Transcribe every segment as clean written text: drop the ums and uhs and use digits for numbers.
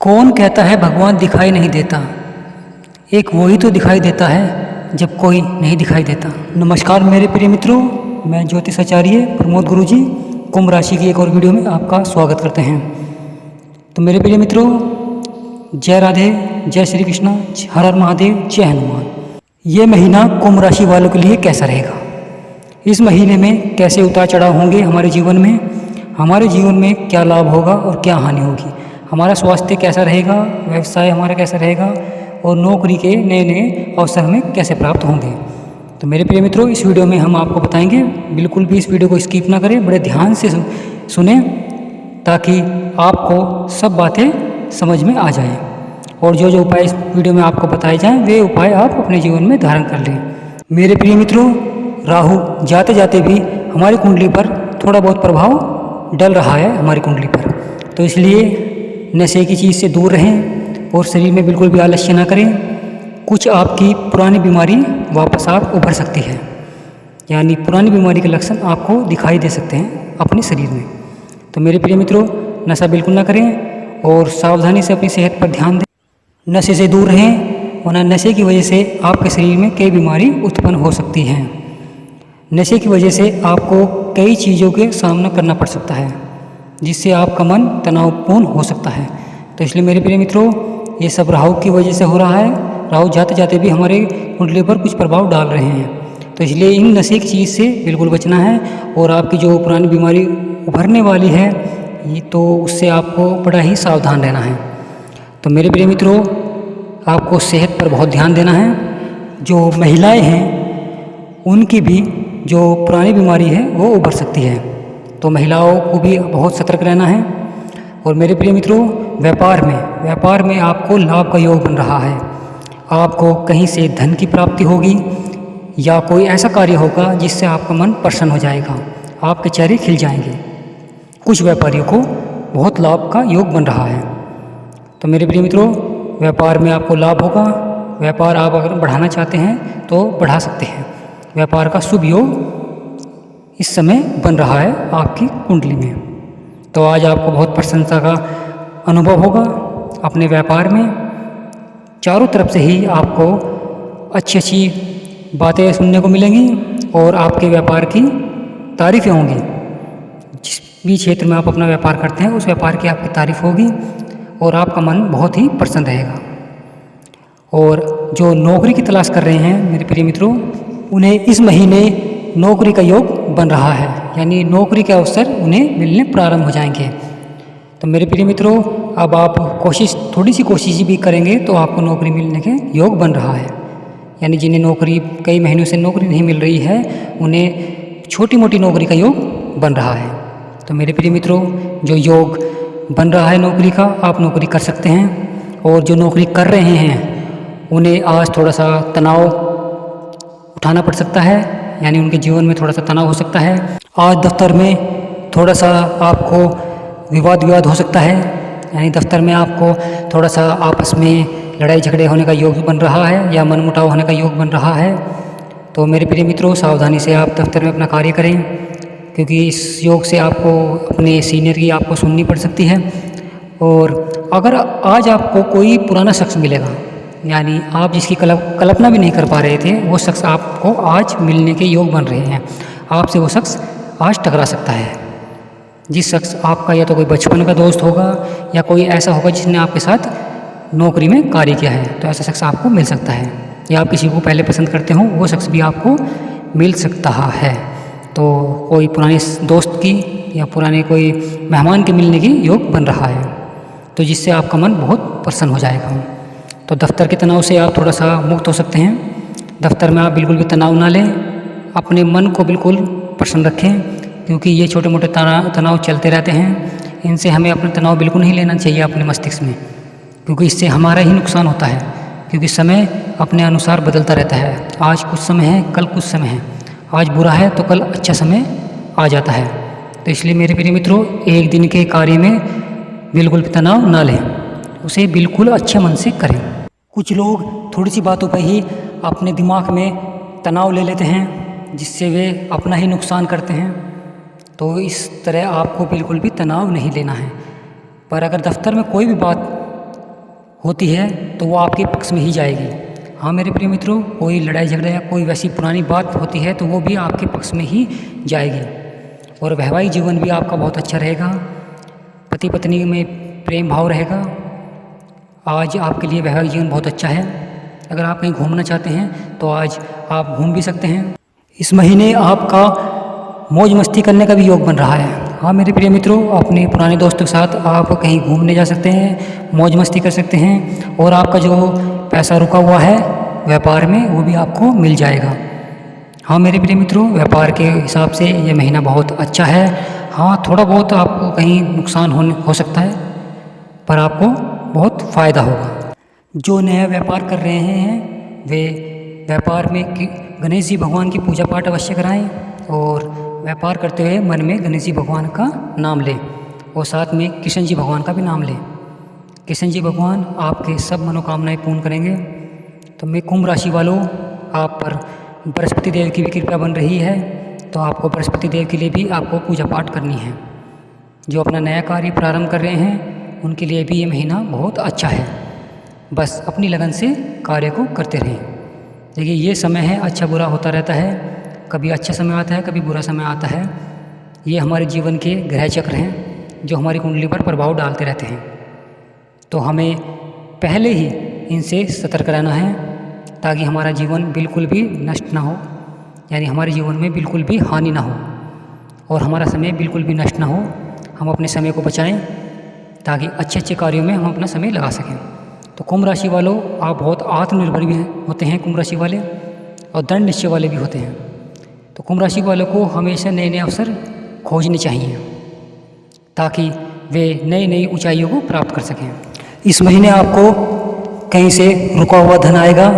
कौन कहता है भगवान दिखाई नहीं देता। एक वही तो दिखाई देता है जब कोई नहीं दिखाई देता। नमस्कार मेरे प्रिय मित्रों, मैं ज्योतिष आचार्य प्रमोद गुरुजी कुंभ राशि की एक और वीडियो में आपका स्वागत करते हैं। तो मेरे प्रिय मित्रों, जय राधे, जय श्री कृष्णा, हर हर महादेव, जय हनुमान। ये महीना कुंभ राशि वालों के लिए कैसा रहेगा? इस महीने में कैसे उतार चढ़ाव होंगे हमारे जीवन में? हमारे जीवन में क्या लाभ होगा और क्या हानि होगी? हमारा स्वास्थ्य कैसा रहेगा, व्यवसाय हमारा कैसा रहेगा और नौकरी के नए नए अवसर हमें कैसे प्राप्त होंगे? तो मेरे प्रिय मित्रों, इस वीडियो में हम आपको बताएंगे। बिल्कुल भी इस वीडियो को स्किप ना करें, बड़े ध्यान से सुने ताकि आपको सब बातें समझ में आ जाएं और जो जो उपाय इस वीडियो में आपको बताए जाएं वे उपाय आप अपने जीवन में धारण कर लें। मेरे प्रिय मित्रों, राहु जाते जाते भी हमारी कुंडली पर थोड़ा बहुत प्रभाव डल रहा है हमारी कुंडली पर, तो इसलिए नशे की चीज़ से दूर रहें और शरीर में बिल्कुल भी आलस्य ना करें। कुछ आपकी पुरानी बीमारी वापस आप उभर सकती है, यानी पुरानी बीमारी के लक्षण आपको दिखाई दे सकते हैं अपने शरीर में। तो मेरे प्रिय मित्रों, नशा बिल्कुल ना करें और सावधानी से अपनी सेहत पर ध्यान दें। नशे से दूर रहें, वरना नशे की वजह से आपके शरीर में कई बीमारी उत्पन्न हो सकती हैं। नशे की वजह से आपको कई चीज़ों के सामना करना पड़ सकता है, जिससे आपका मन तनावपूर्ण हो सकता है। तो इसलिए मेरे प्रिय मित्रों, ये सब राहु की वजह से हो रहा है। राहु जाते जाते भी हमारे कुंडली पर कुछ प्रभाव डाल रहे हैं, तो इसलिए इन नशे की चीज़ से बिल्कुल बचना है। और आपकी जो पुरानी बीमारी उभरने वाली है ये, तो उससे आपको बड़ा ही सावधान रहना है। तो मेरे प्रिय मित्रों, आपको सेहत पर बहुत ध्यान देना है। जो महिलाएँ हैं उनकी भी जो पुरानी बीमारी है वो उभर सकती है, तो महिलाओं को भी बहुत सतर्क रहना है। और मेरे प्रिय मित्रों, व्यापार में आपको लाभ का योग बन रहा है। आपको कहीं से धन की प्राप्ति होगी या कोई ऐसा कार्य होगा जिससे आपका मन प्रसन्न हो जाएगा, आपके चेहरे खिल जाएंगे। कुछ व्यापारियों को बहुत लाभ का योग बन रहा है। तो मेरे प्रिय मित्रों, व्यापार में आपको लाभ होगा। व्यापार आप अगर बढ़ाना चाहते हैं तो बढ़ा सकते हैं। व्यापार का शुभ योग इस समय बन रहा है आपकी कुंडली में, तो आज आपको बहुत प्रसन्नता का अनुभव होगा अपने व्यापार में। चारों तरफ से ही आपको अच्छी अच्छी बातें सुनने को मिलेंगी और आपके व्यापार की तारीफ़ें होंगी। जिस भी क्षेत्र में आप अपना व्यापार करते हैं उस व्यापार की आपकी तारीफ़ होगी और आपका मन बहुत ही प्रसन्न रहेगा। और जो नौकरी की तलाश कर रहे हैं मेरे प्रिय मित्रों, उन्हें इस महीने नौकरी का योग बन रहा है, यानी नौकरी के अवसर उन्हें मिलने प्रारंभ हो जाएंगे। तो मेरे प्रिय मित्रों, अब आप थोड़ी सी कोशिश भी करेंगे तो आपको नौकरी मिलने के योग बन रहा है। यानी जिन्हें नौकरी कई महीनों से नौकरी नहीं मिल रही है उन्हें छोटी मोटी नौकरी का योग बन रहा है। तो मेरे प्रिय मित्रों, जो योग बन रहा है नौकरी का, आप नौकरी कर सकते हैं। और जो नौकरी कर रहे हैं उन्हें आज थोड़ा सा तनाव उठाना पड़ सकता है, यानी उनके जीवन में थोड़ा सा तनाव हो सकता है। आज दफ्तर में थोड़ा सा आपको विवाद हो सकता है, यानी दफ्तर में आपको थोड़ा सा आपस में लड़ाई झगड़े होने का योग बन रहा है या मनमुटाव होने का योग बन रहा है। तो मेरे प्रिय मित्रों, सावधानी से आप दफ्तर में अपना कार्य करें, क्योंकि इस योग से आपको अपने सीनियर की आपको सुननी पड़ सकती है। और अगर आज आपको कोई पुराना शख्स मिलेगा, यानी आप जिसकी कल्पना भी नहीं कर पा रहे थे, वो शख्स आपको आज मिलने के योग बन रहे हैं। आपसे वो शख्स आज टकरा सकता है। जिस शख्स आपका या तो कोई बचपन का दोस्त होगा या कोई ऐसा होगा जिसने आपके साथ नौकरी में कार्य किया है, तो ऐसा शख्स आपको मिल सकता है। या आप किसी को पहले पसंद करते हो, वो शख्स भी आपको मिल सकता है। तो कोई पुराने दोस्त की या पुराने कोई मेहमान के मिलने की योग बन रहा है, तो जिससे आपका मन बहुत प्रसन्न हो जाएगा। तो दफ्तर के तनाव से आप थोड़ा सा मुक्त हो सकते हैं। दफ्तर में आप बिल्कुल भी तनाव ना लें, अपने मन को बिल्कुल प्रसन्न रखें, क्योंकि ये छोटे मोटे तनाव चलते रहते हैं। इनसे हमें अपना तनाव बिल्कुल नहीं लेना चाहिए अपने मस्तिष्क में, क्योंकि इससे हमारा ही नुकसान होता है। क्योंकि समय अपने अनुसार बदलता रहता है। आज कुछ समय है, कल कुछ समय है। आज बुरा है तो कल अच्छा समय आ जाता है। तो इसलिए मेरे प्रिय मित्रों, एक दिन के कार्य में बिल्कुल भी तनाव ना लें, उसे बिल्कुल अच्छे मन से करें। कुछ लोग थोड़ी सी बातों पर ही अपने दिमाग में तनाव ले लेते हैं, जिससे वे अपना ही नुकसान करते हैं। तो इस तरह आपको बिल्कुल भी तनाव नहीं लेना है। पर अगर दफ्तर में कोई भी बात होती है तो वो आपके पक्ष में ही जाएगी। हाँ मेरे प्रिय मित्रों, कोई लड़ाई झगड़ा या कोई वैसी पुरानी बात होती है तो वो भी आपके पक्ष में ही जाएगी। और वैवाहिक जीवन भी आपका बहुत अच्छा रहेगा, पति पत्नी में प्रेम भाव रहेगा। आज आपके लिए वैवाहिक जीवन बहुत अच्छा है। अगर आप कहीं घूमना चाहते हैं तो आज आप घूम भी सकते हैं। इस महीने आपका मौज मस्ती करने का भी योग बन रहा है। हाँ मेरे प्रिय मित्रों, अपने पुराने दोस्तों के साथ आप कहीं घूमने जा सकते हैं, मौज मस्ती कर सकते हैं। और आपका जो पैसा रुका हुआ है व्यापार में वो भी आपको मिल जाएगा। हाँ मेरे प्रिय मित्रों, व्यापार के हिसाब से ये महीना बहुत अच्छा है। हाँ थोड़ा बहुत आपको कहीं नुकसान हो सकता है, पर आपको बहुत फ़ायदा होगा। जो नया व्यापार कर रहे हैं वे व्यापार में गणेश जी भगवान की पूजा पाठ अवश्य कराएं और व्यापार करते हुए मन में गणेश जी भगवान का नाम लें और साथ में कृष्ण जी भगवान का भी नाम लें। कृष्ण जी भगवान आपके सब मनोकामनाएं पूर्ण करेंगे। तो मैं कुंभ राशि वालों, आप पर बृहस्पति देव की भी कृपा बन रही है, तो आपको बृहस्पति देव के लिए भी आपको पूजा पाठ करनी है। जो अपना नया कार्य प्रारंभ कर रहे हैं उनके लिए भी ये महीना बहुत अच्छा है। बस अपनी लगन से कार्य को करते रहें। देखिए ये समय है, अच्छा बुरा होता रहता है, कभी अच्छा समय आता है कभी बुरा समय आता है। ये हमारे जीवन के ग्रह चक्र हैं जो हमारी कुंडली पर प्रभाव डालते रहते हैं। तो हमें पहले ही इनसे सतर्क रहना है ताकि हमारा जीवन बिल्कुल भी नष्ट ना हो, यानी हमारे जीवन में बिल्कुल भी हानि ना हो और हमारा समय बिल्कुल भी नष्ट ना हो। हम अपने समय को बचाएं ताकि अच्छे अच्छे कार्यों में हम अपना समय लगा सकें। तो कुंभ राशि वालों, आप बहुत आत्मनिर्भर भी होते हैं कुंभ राशि वाले, और दृढ़ निश्चय वाले भी होते हैं। तो कुंभ राशि वालों को हमेशा नए नए अवसर खोजने चाहिए ताकि वे नई नई ऊंचाइयों को प्राप्त कर सकें। इस महीने आपको कहीं से रुका हुआ धन आएगा।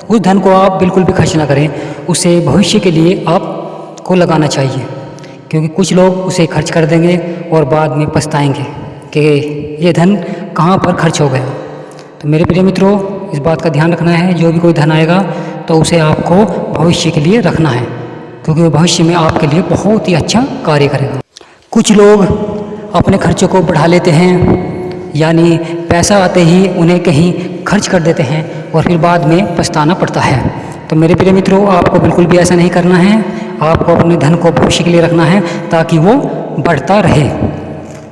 उस धन को आप बिल्कुल भी खर्च ना करें, उसे भविष्य के लिए आपको लगाना चाहिए, क्योंकि कुछ लोग उसे खर्च कर देंगे और बाद में पछताएंगे कि ये धन कहाँ पर खर्च हो गया। तो मेरे प्रिय मित्रों, इस बात का ध्यान रखना है, जो भी कोई धन आएगा तो उसे आपको भविष्य के लिए रखना है, क्योंकि वो भविष्य में आपके लिए बहुत ही अच्छा कार्य करेगा। कुछ लोग अपने खर्चों को बढ़ा लेते हैं, यानी पैसा आते ही उन्हें कहीं खर्च कर देते हैं और फिर बाद में पछताना पड़ता है। तो मेरे प्रिय मित्रों, आपको बिल्कुल भी ऐसा नहीं करना है। आपको अपने धन को भविष्य के लिए रखना है ताकि वो बढ़ता रहे।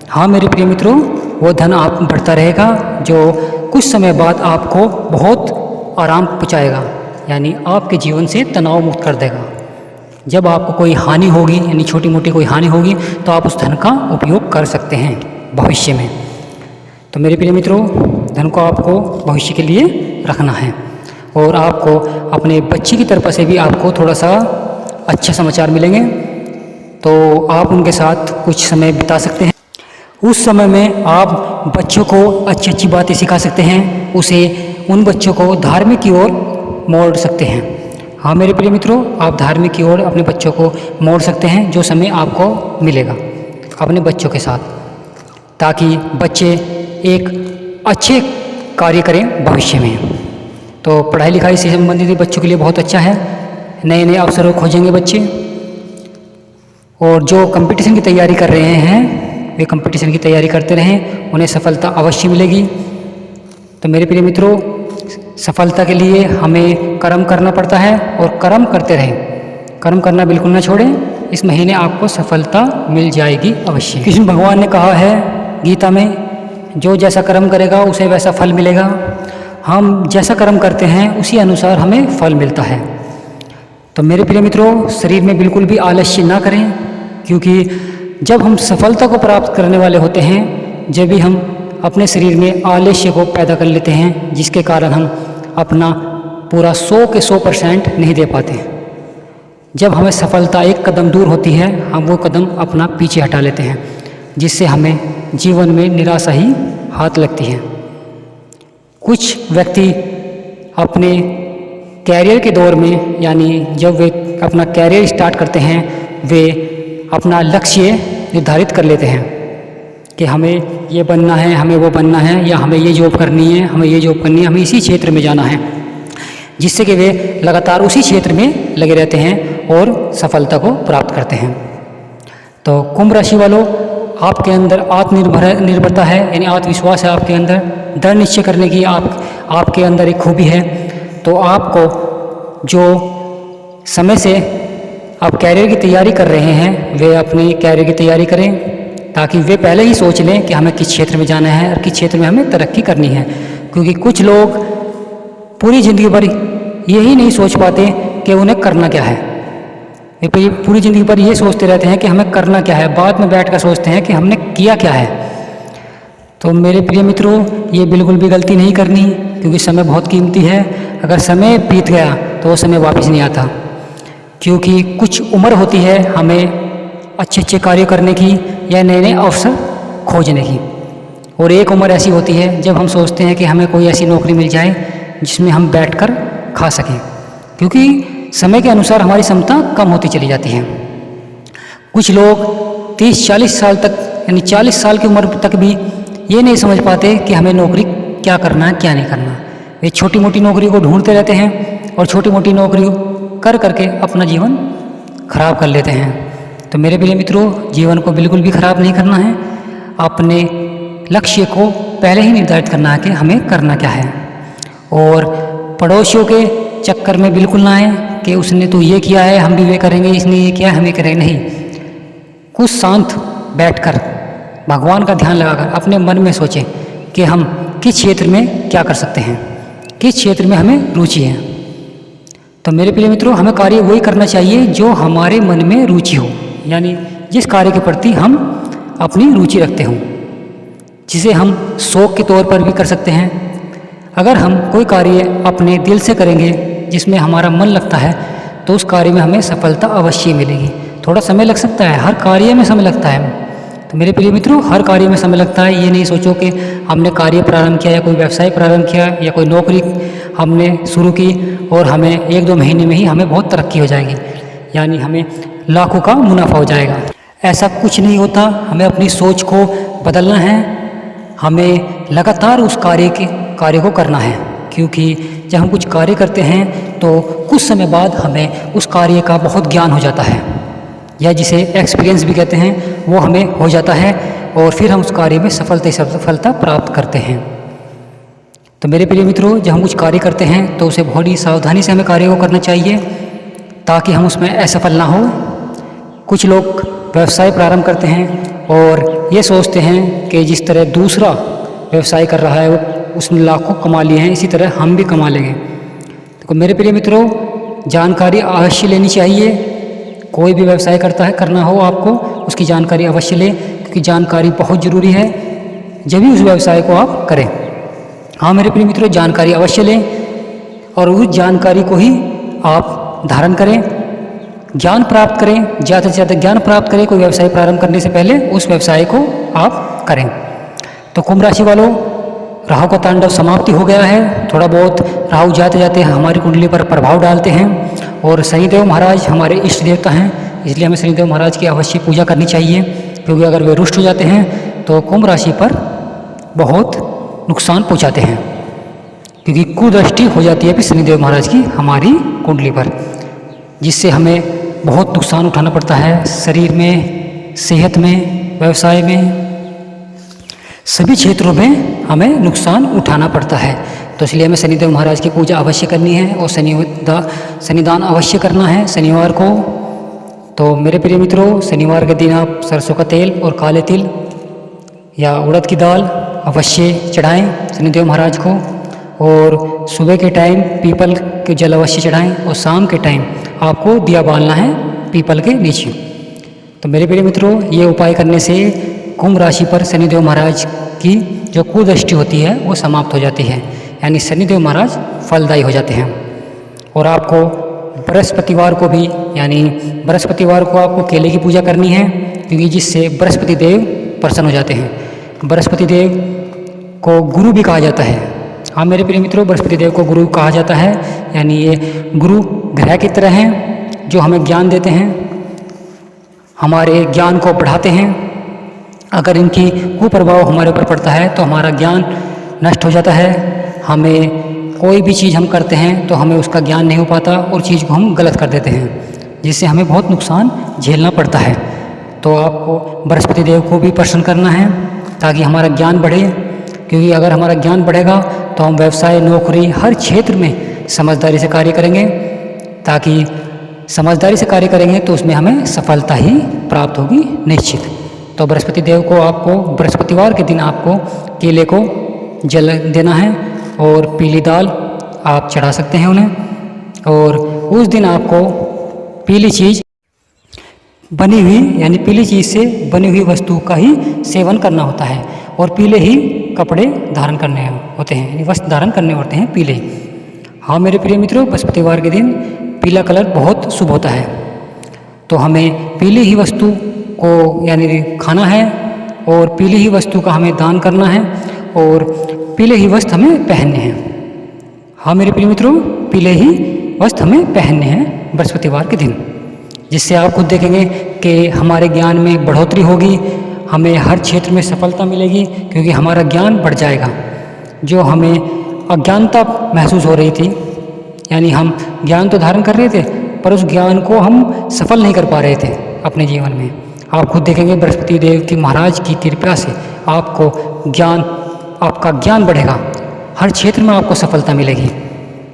हाँ मेरे प्रिय मित्रों, वो धन आप बढ़ता रहेगा जो कुछ समय बाद आपको बहुत आराम पहुँचाएगा, यानी आपके जीवन से तनाव मुक्त कर देगा। जब आपको कोई हानि होगी, यानी छोटी मोटी कोई हानि होगी, तो आप उस धन का उपयोग कर सकते हैं भविष्य में। तो मेरे प्रिय मित्रों, धन को आपको भविष्य के लिए रखना है और आपको अपने बच्चे की तरफ से भी आपको थोड़ा सा अच्छा समाचार मिलेंगे, तो आप उनके साथ कुछ समय बिता सकते हैं। उस समय में आप बच्चों को अच्छी अच्छी बातें सिखा सकते हैं, उसे उन बच्चों को धार्मिक की ओर मोड़ सकते हैं। हाँ मेरे प्रिय मित्रों, आप धार्मिक की ओर अपने बच्चों को मोड़ सकते हैं जो समय आपको मिलेगा अपने बच्चों के साथ, ताकि बच्चे एक अच्छे कार्य करें भविष्य में। तो पढ़ाई लिखाई से संबंधित बच्चों के लिए बहुत अच्छा है, नए नए अवसरों खोजेंगे बच्चे। और जो कंपटीशन की तैयारी कर रहे हैं वे कंपटीशन की तैयारी करते रहें, उन्हें सफलता अवश्य मिलेगी। तो मेरे प्रिय मित्रों, सफलता के लिए हमें कर्म करना पड़ता है और कर्म करते रहें, कर्म करना बिल्कुल ना छोड़ें। इस महीने आपको सफलता मिल जाएगी अवश्य। कृष्ण भगवान ने कहा है गीता में, जो जैसा कर्म करेगा उसे वैसा फल मिलेगा। हम जैसा कर्म करते हैं उसी अनुसार हमें फल मिलता है। तो मेरे प्रिय मित्रों, शरीर में बिल्कुल भी आलस्य ना करें, क्योंकि जब हम सफलता को प्राप्त करने वाले होते हैं, जब भी हम अपने शरीर में आलस्य को पैदा कर लेते हैं, जिसके कारण हम अपना पूरा 100 के 100% नहीं दे पाते। जब हमें सफलता एक कदम दूर होती है, हम वो कदम अपना पीछे हटा लेते हैं, जिससे हमें जीवन में निराशा ही हाथ लगती है। कुछ व्यक्ति अपने कैरियर के दौर में, यानी जब वे अपना कैरियर स्टार्ट करते हैं, वे अपना लक्ष्य निर्धारित कर लेते हैं कि हमें ये बनना है, हमें वो बनना है, या हमें ये जॉब करनी है, हमें ये जॉब करनी है, हमें इसी क्षेत्र में जाना है, जिससे कि वे लगातार उसी क्षेत्र में लगे रहते हैं और सफलता को प्राप्त करते हैं। तो कुंभ राशि वालों, आपके अंदर निर्भरता है, यानी आत्मविश्वास है आपके अंदर, दृढ़ निश्चय करने की आपके अंदर एक खूबी है, तो आपको जो समय से आप कैरियर की तैयारी कर रहे हैं वे अपनी कैरियर की तैयारी करें, ताकि वे पहले ही सोच लें कि हमें किस क्षेत्र में जाना है और किस क्षेत्र में हमें तरक्की करनी है। क्योंकि कुछ लोग पूरी ज़िंदगी भर यही नहीं सोच पाते कि उन्हें करना क्या है। वे पूरी ज़िंदगी भर ये सोचते रहते हैं कि हमें करना क्या है, बाद में बैठ कर सोचते हैं कि हमने किया क्या है। तो मेरे प्रिय मित्रों, ये बिल्कुल भी गलती नहीं करनी, क्योंकि समय बहुत कीमती है। अगर समय बीत गया तो वो समय वापस नहीं आता, क्योंकि कुछ उम्र होती है हमें अच्छे अच्छे कार्य करने की या नए नए अवसर खोजने की, और एक उम्र ऐसी होती है जब हम सोचते हैं कि हमें कोई ऐसी नौकरी मिल जाए जिसमें हम बैठकर खा सकें, क्योंकि समय के अनुसार हमारी क्षमता कम होती चली जाती है। कुछ लोग 30-40 साल तक, यानी 40 साल की उम्र तक भी ये नहीं समझ पाते कि हमें नौकरी क्या करना है क्या नहीं करना। वे छोटी मोटी नौकरी को ढूंढते रहते हैं और छोटी मोटी नौकरी कर करके अपना जीवन खराब कर लेते हैं। तो मेरे प्रिय मित्रों, जीवन को बिल्कुल भी खराब नहीं करना है। अपने लक्ष्य को पहले ही निर्धारित करना है कि हमें करना क्या है, और पड़ोसियों के चक्कर में बिल्कुल ना आए कि उसने तो ये किया है हम भी ये करेंगे, इसने ये किया है हम ये करेंगे। नहीं, कुछ शांत बैठकर भगवान का ध्यान लगाकर अपने मन में सोचें कि हम किस क्षेत्र में क्या कर सकते हैं, किस क्षेत्र में हमें रुचि है। तो मेरे प्रिय मित्रों, हमें कार्य वही करना चाहिए जो हमारे मन में रुचि हो, यानी जिस कार्य के प्रति हम अपनी रुचि रखते हों, जिसे हम शौक के तौर पर भी कर सकते हैं। अगर हम कोई कार्य अपने दिल से करेंगे जिसमें हमारा मन लगता है, तो उस कार्य में हमें सफलता अवश्य मिलेगी। थोड़ा समय लग सकता है, हर कार्य में समय लगता है। तो मेरे प्रिय मित्रों, हर कार्य में समय लगता है। ये नहीं सोचो कि हमने कार्य प्रारंभ किया या कोई व्यवसाय प्रारंभ किया या कोई नौकरी हमने शुरू की और हमें 1-2 महीने में ही हमें बहुत तरक्की हो जाएगी, यानी हमें लाखों का मुनाफा हो जाएगा। ऐसा कुछ नहीं होता। हमें अपनी सोच को बदलना है, हमें लगातार उस कार्य को करना है, क्योंकि जब हम कुछ कार्य करते हैं तो कुछ समय बाद हमें उस कार्य का बहुत ज्ञान हो जाता है, या जिसे एक्सपीरियंस भी कहते हैं, वो हमें हो जाता है, और फिर हम उस कार्य में सफलता प्राप्त करते हैं। तो मेरे प्रिय मित्रों, जब हम कुछ कार्य करते हैं तो उसे बहुत ही सावधानी से हमें कार्य को करना चाहिए, ताकि हम उसमें असफल ना हो। कुछ लोग व्यवसाय प्रारंभ करते हैं और ये सोचते हैं कि जिस तरह दूसरा व्यवसाय कर रहा है वो उसने लाखों कमा लिए हैं, इसी तरह हम भी कमा लेंगे। तो मेरे प्रिय मित्रों, जानकारी अवश्य लेनी चाहिए। कोई भी व्यवसाय करना हो आपको, उसकी जानकारी अवश्य लें, क्योंकि जानकारी बहुत ज़रूरी है, जब भी उस व्यवसाय को आप करें। हाँ मेरे प्रिय मित्रों, जानकारी अवश्य लें और उस जानकारी को ही आप धारण करें, ज्ञान प्राप्त करें, ज़्यादा से ज़्यादा ज्ञान प्राप्त करें। कोई व्यवसाय प्रारंभ करने से पहले उस व्यवसाय को आप करें। तो कुंभ राशि वालों, राहु का तांडव समाप्ति हो गया है। थोड़ा बहुत राहु जाते जाते हमारी कुंडली पर प्रभाव डालते हैं, और शनिदेव महाराज हमारे इष्ट देवता हैं, इसलिए हमें शनिदेव महाराज की अवश्य पूजा करनी चाहिए, क्योंकि अगर वे रुष्ट हो जाते हैं तो कुंभ राशि पर बहुत नुकसान पहुंचाते हैं, क्योंकि कुदृष्टि हो जाती है फिर शनिदेव महाराज की हमारी कुंडली पर, जिससे हमें बहुत नुकसान उठाना पड़ता है। शरीर में, सेहत में, व्यवसाय में, सभी क्षेत्रों में हमें नुकसान उठाना पड़ता है। तो इसलिए हमें शनिदेव महाराज की पूजा अवश्य करनी है और शनिदान अवश्य करना है शनिवार को। तो मेरे प्रिय मित्रों, शनिवार के दिन आप सरसों का तेल और काले तिल या उड़द की दाल अवश्य चढ़ाएं शनिदेव महाराज को, और सुबह के टाइम पीपल के जल अवश्य चढ़ाएं, और शाम के टाइम आपको दिया बालना है पीपल के नीचे। तो मेरे प्रिय मित्रों, ये उपाय करने से कुंभ राशि पर शनिदेव महाराज की जो कुदृष्टि होती है वो समाप्त हो जाती है, यानी शनिदेव महाराज फलदायी हो जाते हैं। और आपको बृहस्पतिवार को भी, यानी बृहस्पतिवार को आपको केले की पूजा करनी है, क्योंकि जिससे बृहस्पति देव प्रसन्न हो जाते हैं। बृहस्पति देव को गुरु भी कहा जाता है। हाँ मेरे प्रिय मित्रों, बृहस्पति देव को गुरु कहा जाता है, यानी ये गुरु ग्रह की तरह हैं, जो हमें ज्ञान देते हैं, हमारे ज्ञान को बढ़ाते हैं। अगर इनकी कुप्रभाव हमारे ऊपर पड़ता है तो हमारा ज्ञान नष्ट हो जाता है। हमें कोई भी चीज़ हम करते हैं तो हमें उसका ज्ञान नहीं हो पाता और चीज़ को हम गलत कर देते हैं, जिससे हमें बहुत नुकसान झेलना पड़ता है। तो आपको बृहस्पति देव को भी प्रसन्न करना है ताकि हमारा ज्ञान बढ़े, क्योंकि अगर हमारा ज्ञान बढ़ेगा तो हम व्यवसाय, नौकरी, हर क्षेत्र में समझदारी से कार्य करेंगे। ताकि समझदारी से कार्य करेंगे तो उसमें हमें सफलता ही प्राप्त होगी निश्चित। तो बृहस्पति देव को आपको बृहस्पतिवार के दिन आपको केले को जल देना है और पीली दाल आप चढ़ा सकते हैं उन्हें। और उस दिन आपको पीली चीज़ बनी हुई यानी पीली चीज़ से बनी हुई वस्तु का ही सेवन करना होता है और पीले ही कपड़े धारण करने होते हैं, यानी वस्त्र धारण करने होते हैं पीले। हाँ मेरे प्रिय मित्रों, बृहस्पतिवार के दिन पीला कलर बहुत शुभ होता है, तो हमें पीली ही वस्तु को यानी खाना है और पीली ही वस्तु का हमें दान करना है और पीले ही वस्त्र हमें पहनने हैं। हाँ मेरे प्रिय मित्रों, पीले ही वस्त्र हमें पहनने हैं बृहस्पतिवार के दिन, जिससे आप खुद देखेंगे कि हमारे ज्ञान में बढ़ोतरी होगी, हमें हर क्षेत्र में सफलता मिलेगी, क्योंकि हमारा ज्ञान बढ़ जाएगा। जो हमें अज्ञानता महसूस हो रही थी, यानी हम ज्ञान तो धारण कर रहे थे पर उस ज्ञान को हम सफल नहीं कर पा रहे थे अपने जीवन में। आप खुद देखेंगे बृहस्पति देव की महाराज की कृपा से आपको ज्ञान, आपका ज्ञान बढ़ेगा, हर क्षेत्र में आपको सफलता मिलेगी।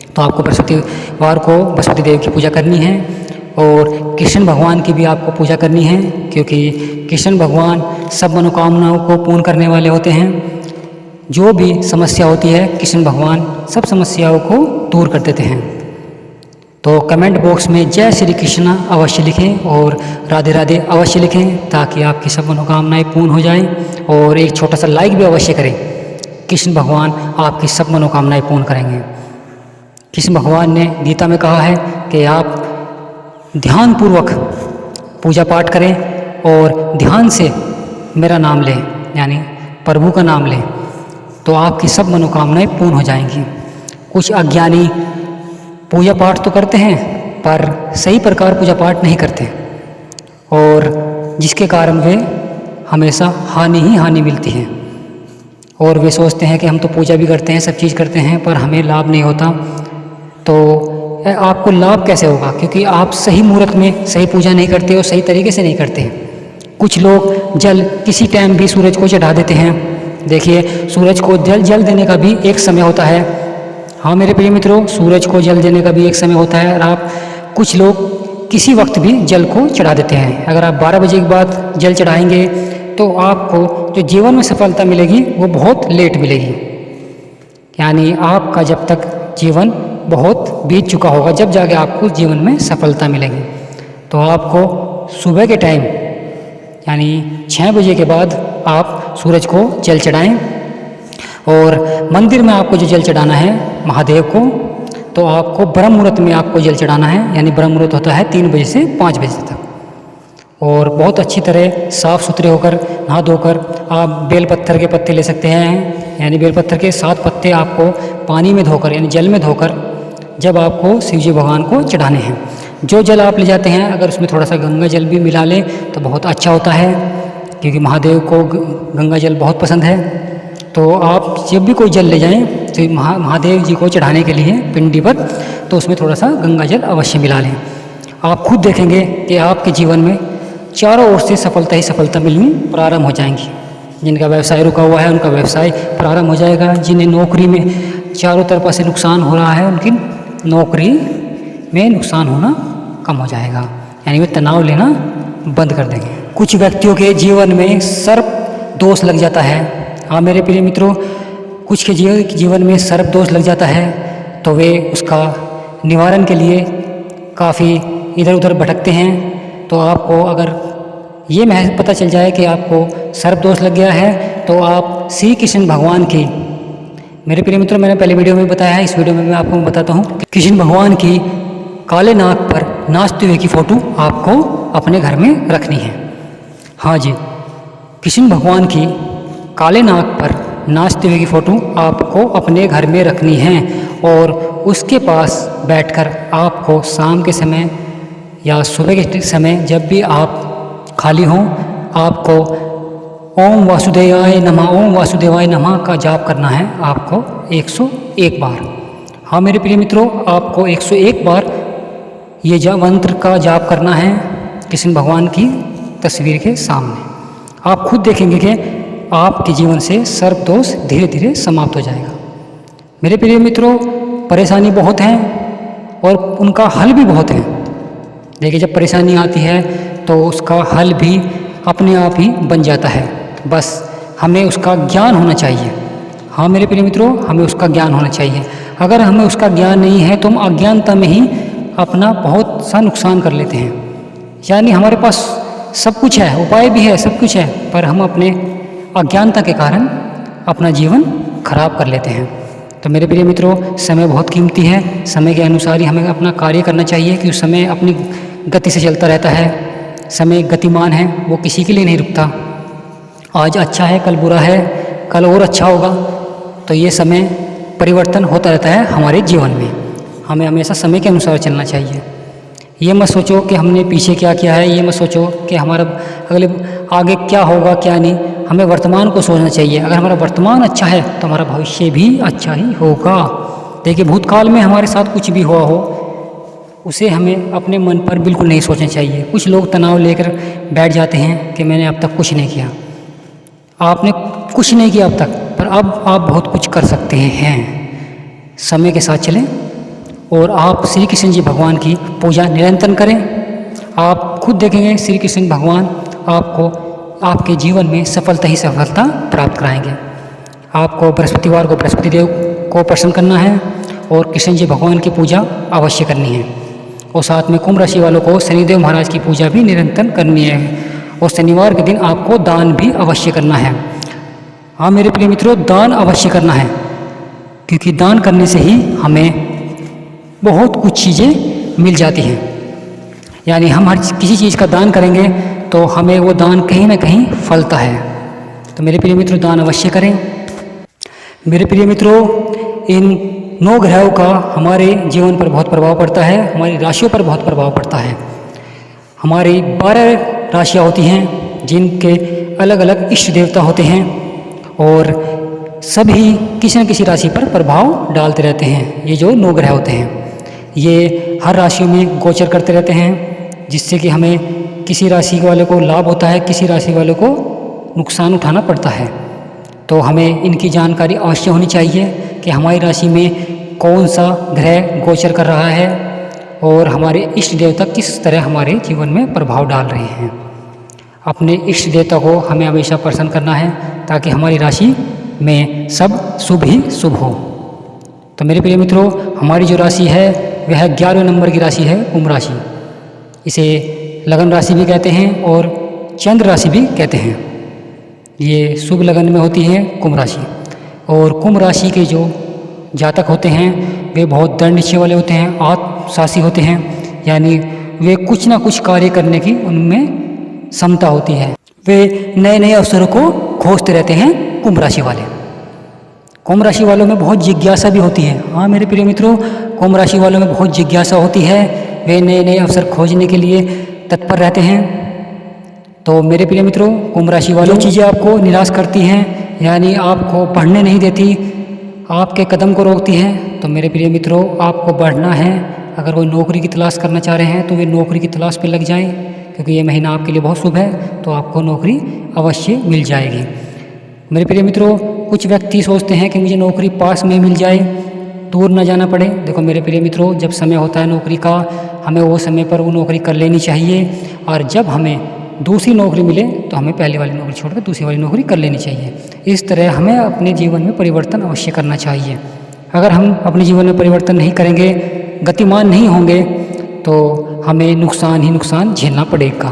तो आपको बृहस्पतिवार को बृहस्पति देव की पूजा करनी है और कृष्ण भगवान की भी आपको पूजा करनी है, क्योंकि कृष्ण भगवान सब मनोकामनाओं को पूर्ण करने वाले होते हैं। जो भी समस्या होती है कृष्ण भगवान सब समस्याओं को दूर कर देते हैं। तो कमेंट बॉक्स में जय श्री कृष्ण अवश्य लिखें और राधे राधे अवश्य लिखें, ताकि आपकी सब मनोकामनाएं पूर्ण हो जाएं। और एक छोटा सा लाइक भी अवश्य करें, कृष्ण भगवान आपकी सब मनोकामनाएं पूर्ण करेंगे। कृष्ण भगवान ने गीता में कहा है कि आप ध्यानपूर्वक पूजा पाठ करें और ध्यान से मेरा नाम लें, यानी प्रभु का नाम लें, तो आपकी सब मनोकामनाएं पूर्ण हो जाएंगी। कुछ अज्ञानी पूजा पाठ तो करते हैं पर सही प्रकार पूजा पाठ नहीं करते और जिसके कारण वे हमेशा हानि ही हानि मिलती है। और वे सोचते हैं कि हम तो पूजा भी करते हैं, सब चीज़ करते हैं, पर हमें लाभ नहीं होता। तो आपको लाभ कैसे होगा, क्योंकि आप सही मुहूर्त में सही पूजा नहीं करते और सही तरीके से नहीं करते हैं। कुछ लोग जल किसी टाइम भी सूरज को चढ़ा देते हैं। देखिए, सूरज को जल देने का भी एक समय होता है। हाँ मेरे प्रिय मित्रों, सूरज को जल देने का भी एक समय होता है और आप कुछ लोग किसी वक्त भी जल को चढ़ा देते हैं। अगर आप 12 बजे के बाद जल चढ़ाएंगे तो आपको जो जीवन में सफलता मिलेगी वो बहुत लेट मिलेगी, यानी आपका जब तक जीवन बहुत बीत चुका होगा, जब जाके आपको जीवन में सफलता मिलेगी। तो आपको सुबह के टाइम यानी 6 बजे के बाद आप सूरज को जल चढ़ाएं और मंदिर में आपको जो जल चढ़ाना है महादेव को, तो आपको ब्रह्म मुहूर्त में आपको जल चढ़ाना है, यानी ब्रह्म मुहूर्त होता है 3 बजे से 5 बजे तक। और बहुत अच्छी तरह साफ़ सुथरे होकर नहा धोकर आप बेलपत्थर के पत्ते ले सकते हैं, यानी बेलपत्थर के 7 पत्ते आपको पानी में धोकर यानी जल में धोकर जब आपको शिवजी भगवान को चढ़ाने हैं। जो जल आप ले जाते हैं अगर उसमें थोड़ा सा गंगा जल भी मिला लें तो बहुत अच्छा होता है, क्योंकि महादेव को गंगा जल बहुत पसंद है। तो आप जब भी कोई जल ले जाएं तो महादेव जी को चढ़ाने के लिए पिंडी पर, तो उसमें थोड़ा सा गंगा जल अवश्य मिला लें। आप खुद देखेंगे कि आपके जीवन में चारों ओर से सफलता ही सफलता मिलनी प्रारंभ हो जाएंगी। जिनका व्यवसाय रुका हुआ है उनका व्यवसाय प्रारंभ हो जाएगा। जिन्हें नौकरी में चारों तरफ से नुकसान हो रहा है उनकी नौकरी में नुकसान होना कम हो जाएगा, यानी वे तनाव लेना बंद कर देंगे। कुछ व्यक्तियों के जीवन में सर्प दोष लग जाता है। हाँ मेरे प्रिय मित्रों, कुछ के जीवन में सर्प दोष लग जाता है तो वे उसका निवारण के लिए काफ़ी इधर उधर भटकते हैं। तो आपको अगर ये पता चल जाए कि आपको सर्प दोष लग गया है तो आप श्री कृष्ण भगवान की, मेरे प्रिय मित्रों मैंने पहले वीडियो में बताया है, इस वीडियो में मैं आपको बताता हूँ, कृष्ण भगवान की काले नाग पर नाचते हुए की फ़ोटो आपको अपने घर में रखनी है। हाँ जी, कृष्ण भगवान की काले नाग पर नाचते हुए की फ़ोटो आपको अपने घर में रखनी है और उसके पास बैठकर आपको शाम के समय या सुबह के समय जब भी आप खाली हों आपको ओम वासुदेवाय नमः, ओम वासुदेवाय नमः का जाप करना है आपको 101 बार। हाँ मेरे प्रिय मित्रों, आपको 101 बार ये मंत्र का जाप करना है कृष्ण भगवान की तस्वीर के सामने। आप खुद देखेंगे कि आपके जीवन से सर्प दोष धीरे धीरे समाप्त हो जाएगा। मेरे प्रिय मित्रों, परेशानी बहुत हैं और उनका हल भी बहुत है। देखिए, जब परेशानी आती है तो उसका हल भी अपने आप ही बन जाता है, बस हमें उसका ज्ञान होना चाहिए। हाँ मेरे प्रिय मित्रों, हमें उसका ज्ञान होना चाहिए। अगर हमें उसका ज्ञान नहीं है तो हम अज्ञानता में ही अपना बहुत सा नुकसान कर लेते हैं। यानी हमारे पास सब कुछ है, उपाय भी है, सब कुछ है, पर हम अपने अज्ञानता के कारण अपना जीवन खराब कर लेते हैं। तो मेरे प्रिय मित्रों, समय बहुत कीमती है। समय के अनुसार ही हमें अपना कार्य करना चाहिए कि उस समय अपनी गति से चलता रहता है। समय गतिमान है, वो किसी के लिए नहीं रुकता। आज अच्छा है, कल बुरा है, कल और अच्छा होगा। तो ये समय परिवर्तन होता रहता है हमारे जीवन में। हमें हमेशा समय के अनुसार चलना चाहिए। ये मत सोचो कि हमने पीछे क्या किया है, ये मत सोचो कि हमारा अगले आगे क्या होगा क्या नहीं। हमें वर्तमान को सोचना चाहिए। अगर हमारा वर्तमान अच्छा है तो हमारा भविष्य भी अच्छा ही होगा। देखिए, भूतकाल में हमारे साथ कुछ भी हुआ हो, उसे हमें अपने मन पर बिल्कुल नहीं सोचना चाहिए। कुछ लोग तनाव लेकर बैठ जाते हैं कि मैंने अब तक कुछ नहीं किया। आपने कुछ नहीं किया अब तक, पर अब आप बहुत कुछ कर सकते हैं। समय के साथ चलें और आप श्री कृष्ण जी भगवान की पूजा निरंतर करें। आप खुद देखेंगे श्री कृष्ण भगवान आपको आपके जीवन में सफलता ही सफलता प्राप्त कराएंगे। आपको बृहस्पतिवार को बृहस्पति देव को प्रसन्न करना है और कृष्ण जी भगवान की पूजा अवश्य करनी है। और साथ में कुंभ राशि वालों को शनिदेव महाराज की पूजा भी निरंतर करनी है। और शनिवार के दिन आपको दान भी अवश्य करना है। हाँ मेरे प्रिय मित्रों, दान अवश्य करना है, क्योंकि दान करने से ही हमें बहुत कुछ चीज़ें मिल जाती हैं। यानी हम हर किसी चीज़ का दान करेंगे तो हमें वो दान कहीं ना कहीं फलता है। तो मेरे प्रिय मित्रों, दान अवश्य करें। मेरे प्रिय मित्रों, इन 9 ग्रहों का हमारे जीवन पर बहुत प्रभाव पड़ता है, हमारी राशियों पर बहुत प्रभाव पड़ता है। हमारी 12 राशियाँ होती हैं जिनके अलग अलग इष्ट देवता होते हैं और सभी किसी न किसी राशि पर प्रभाव डालते रहते हैं। ये जो 9 ग्रह होते हैं ये हर राशि में गोचर करते रहते हैं, जिससे कि हमें किसी राशि वाले को लाभ होता है, किसी राशि वाले को नुकसान उठाना पड़ता है। तो हमें इनकी जानकारी अवश्य होनी चाहिए कि हमारी राशि में कौन सा ग्रह गोचर कर रहा है और हमारे इष्ट देवता किस तरह हमारे जीवन में प्रभाव डाल रहे हैं। अपने इष्ट देवता को हमें हमेशा प्रसन्न करना है ताकि हमारी राशि में सब शुभ ही शुभ हो। तो मेरे प्रिय मित्रों, हमारी जो राशि है वह 11वें नंबर की राशि है, कुंभ राशि। इसे लगन राशि भी कहते हैं और चंद्र राशि भी कहते हैं। ये शुभ लगन में होती है कुंभ राशि। और कुंभ राशि के जो जातक होते हैं वे बहुत दृढ़ निश्चय वाले होते हैं, आत्मसाक्षी होते हैं। यानी वे कुछ ना कुछ कार्य करने की उनमें क्षमता होती है। वे नए नए अवसरों को खोजते रहते हैं कुंभ राशि वाले। कुंभ राशि वालों में बहुत जिज्ञासा भी होती है। हाँ मेरे प्रिय मित्रों, कुंभ राशि वालों में बहुत जिज्ञासा होती है। वे नए नए अवसर खोजने के लिए तत्पर रहते हैं। तो मेरे प्रिय मित्रों, कुंभ राशि वालों, जो चीज़ें आपको निराश करती हैं, यानी आपको बढ़ने नहीं देती, आपके कदम को रोकती हैं, तो मेरे प्रिय मित्रों आपको बढ़ना है। अगर कोई नौकरी की तलाश करना चाह रहे हैं तो वे नौकरी की तलाश पे लग जाएं, क्योंकि ये महीना आपके लिए बहुत शुभ है, तो आपको नौकरी अवश्य मिल जाएगी। मेरे प्रिय मित्रों, कुछ व्यक्ति सोचते हैं कि मुझे नौकरी पास में मिल जाए, दूर ना जाना पड़े। देखो मेरे प्रिय मित्रों, जब समय होता है नौकरी का, हमें वो समय पर वो नौकरी कर लेनी चाहिए। और जब हमें दूसरी नौकरी मिले तो हमें पहली वाली नौकरी छोड़कर दूसरी वाली नौकरी कर लेनी चाहिए। इस तरह हमें अपने जीवन में परिवर्तन अवश्य करना चाहिए। अगर हम अपने जीवन में परिवर्तन नहीं करेंगे, गतिमान नहीं होंगे, तो हमें नुकसान ही नुकसान झेलना पड़ेगा।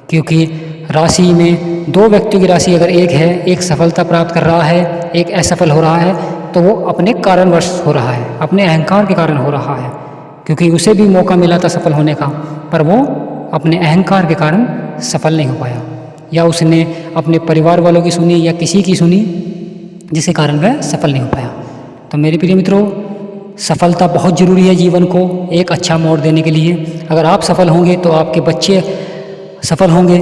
क्योंकि राशि में 2 व्यक्तियों की राशि अगर एक है, एक सफलता प्राप्त कर रहा है, एक असफल हो रहा है, तो वो अपने कारणवश हो रहा है, अपने अहंकार के कारण हो रहा है। क्योंकि उसे भी मौका मिला था सफल होने का, पर वो अपने अहंकार के कारण सफल नहीं हो पाया, या उसने अपने परिवार वालों की सुनी या किसी की सुनी, जिसके कारण वह सफल नहीं हो पाया। तो मेरे प्रिय मित्रों, सफलता बहुत ज़रूरी है जीवन को एक अच्छा मोड़ देने के लिए। अगर आप सफल होंगे तो आपके बच्चे सफल होंगे,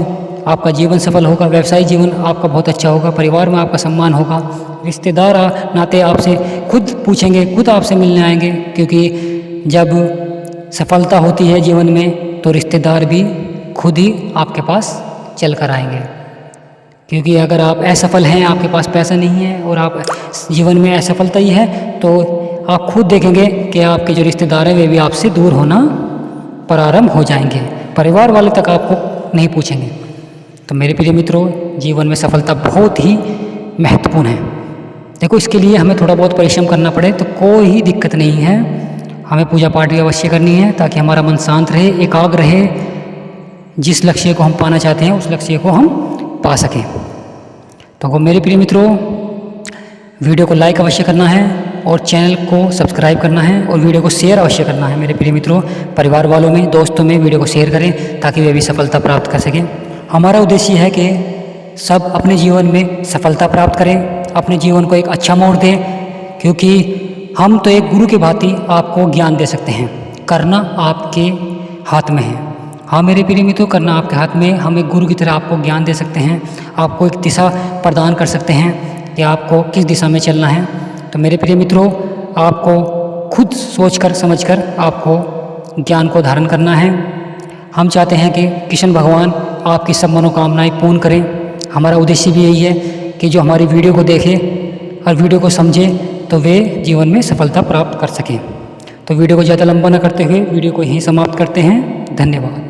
आपका जीवन सफल होगा, व्यवसायिक जीवन आपका बहुत अच्छा होगा, परिवार में आपका सम्मान होगा, रिश्तेदार नाते आपसे खुद पूछेंगे, खुद आपसे मिलने आएंगे। क्योंकि जब सफलता होती है जीवन में तो रिश्तेदार भी खुद ही आपके पास चल कर आएंगे। क्योंकि अगर आप असफल हैं, आपके पास पैसा नहीं है और आप जीवन में असफलता ही है, तो आप खुद देखेंगे कि आपके जो रिश्तेदार हैं वे भी आपसे दूर होना प्रारंभ हो जाएंगे, परिवार वाले तक आपको नहीं पूछेंगे। तो मेरे प्रिय मित्रों, जीवन में सफलता बहुत ही महत्वपूर्ण है। देखो, इसके लिए हमें थोड़ा बहुत परिश्रम करना पड़े तो कोई दिक्कत नहीं है। हमें पूजा पाठ भी अवश्य करनी है ताकि हमारा मन शांत रहे, एकाग्र रहे, जिस लक्ष्य को हम पाना चाहते हैं उस लक्ष्य को हम पा सकें। तो मेरे प्रिय मित्रों, वीडियो को लाइक अवश्य करना है और चैनल को सब्सक्राइब करना है और वीडियो को शेयर अवश्य करना है। मेरे प्रिय मित्रों, परिवार वालों में, दोस्तों में वीडियो को शेयर करें ताकि वे भी सफलता प्राप्त कर सकें। हमारा उद्देश्य है कि सब अपने जीवन में सफलता प्राप्त करें, अपने जीवन को एक अच्छा मोड़ दें, क्योंकि हम तो एक गुरु की भांति आपको ज्ञान दे सकते हैं, करना आपके हाथ में है। हाँ मेरे प्रिय मित्रों, करना आपके हाथ में। हम एक गुरु की तरह आपको ज्ञान दे सकते हैं, आपको एक दिशा प्रदान कर सकते हैं कि आपको किस दिशा में चलना है। तो मेरे प्रिय मित्रों, आपको खुद सोचकर समझकर आपको ज्ञान को धारण करना है। हम चाहते हैं कि कृष्ण भगवान आपकी सब मनोकामनाएं पूर्ण करें। हमारा उद्देश्य भी यही है कि जो हमारी वीडियो को देखें और वीडियो को समझे तो वे जीवन में सफलता प्राप्त कर सकें। तो वीडियो को ज़्यादा लंबा न करते हुए वीडियो को यहीं समाप्त करते हैं। धन्यवाद।